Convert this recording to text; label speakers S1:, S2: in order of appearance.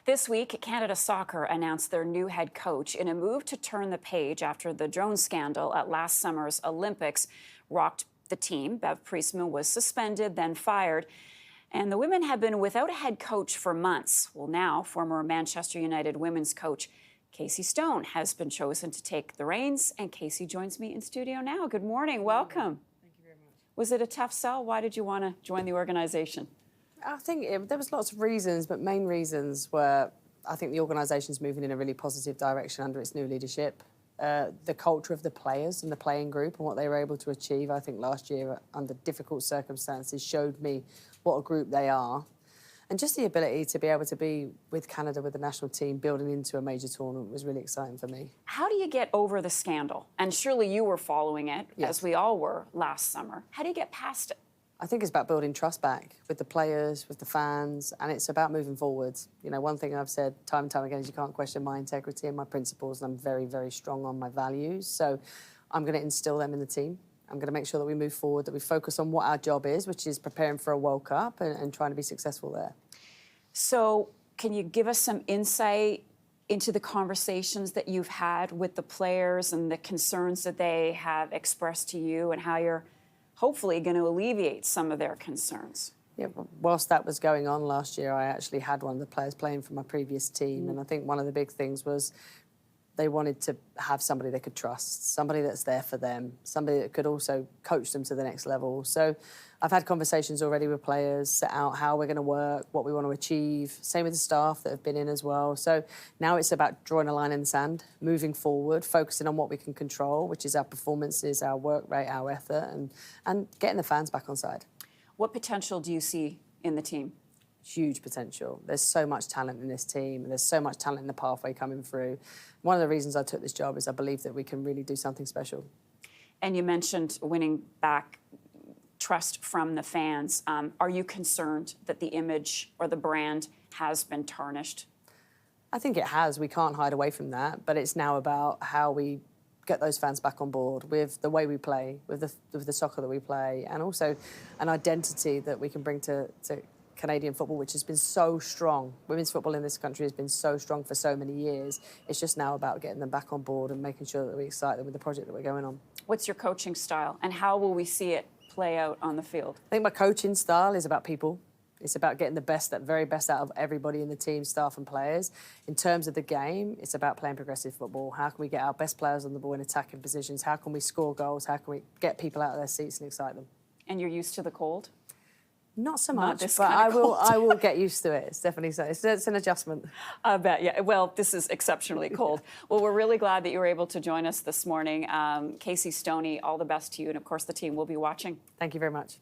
S1: This week, Canada Soccer announced their new head coach in a move to turn the page after the drone scandal at last summer's Olympics rocked the team. Bev Priestman was suspended, then fired. And the women have been without a head coach for months. Well, now, former Manchester United women's coach Casey Stoney has been chosen to take the reins. And Casey joins me in studio now. Good morning. Welcome.
S2: Thank you very much.
S1: Was it a tough sell? Why did you want to join the organization?
S2: I think there was lots of reasons, but main reasons were I think the organisation's moving in a really positive direction under its new leadership. The culture of the players and the playing group and what they were able to achieve, I think last year under difficult circumstances showed me what a group they are. And just the ability to be able to be with Canada, with the national team, building into a major tournament was really exciting for me.
S1: How do you get over the scandal? And surely you were following it,
S2: Yes.
S1: as we all were last summer. How do you get past it?
S2: I think it's about building trust back with the players, with the fans, and it's about moving forward. You know, one thing I've said time and time again is you can't question my integrity and my principles, and I'm very, very strong on my values. So I'm going to instill them in the team. I'm going to make sure that we move forward, that we focus on what our job is, which is preparing for a World Cup and trying to be successful there.
S1: So can you give us some insight into the conversations that you've had with the players and the concerns that they have expressed to you and how you're hopefully going to alleviate some of their concerns?
S2: Yeah, whilst that was going on last year, I actually had one of the players playing for my previous team. And I think one of the big things was they wanted to have somebody they could trust, somebody that's there for them, somebody that could also coach them to the next level. So I've had conversations already with players, set out how we're going to work, what we want to achieve. Same with the staff that have been in as well. So now it's about drawing a line in the sand, moving forward, focusing on what we can control, which is our performances, our work rate, our effort, and getting the fans back on side.
S1: What potential do you see in the team?
S2: Huge potential. There's so much talent in this team, and there's so much talent in the pathway coming through. One of the reasons I took this job is I believe that we can really do something special.
S1: And you mentioned winning back trust from the fans. Are you concerned that the image or the brand has been tarnished?
S2: I think it has. We can't hide away from that, but it's now about how we get those fans back on board with the way we play, with the soccer that we play, and also an identity that we can bring to Canadian football, which has been so strong. Women's football in this country has been so strong for so many years. It's just now about getting them back on board and making sure that we excite them with the project that we're going on.
S1: What's your coaching style, and how will we see it play out on the field?
S2: I think my coaching style is about people. It's about getting the best, that very best out of everybody in the team, staff and players. In terms of the game, it's about playing progressive football. How can we get our best players on the ball in attacking positions? How can we score goals? How can we get people out of their seats and excite them?
S1: And you're used to the cold?
S2: Not so
S1: Not
S2: much,
S1: this
S2: but
S1: kind of cold.
S2: I will get used to it. It's definitely so. It's an adjustment.
S1: I bet, yeah. Well, this is exceptionally cold. Well, we're really glad that you were able to join us this morning. Casey Stoney, all the best to you, and of course the team will be watching.
S2: Thank you very much.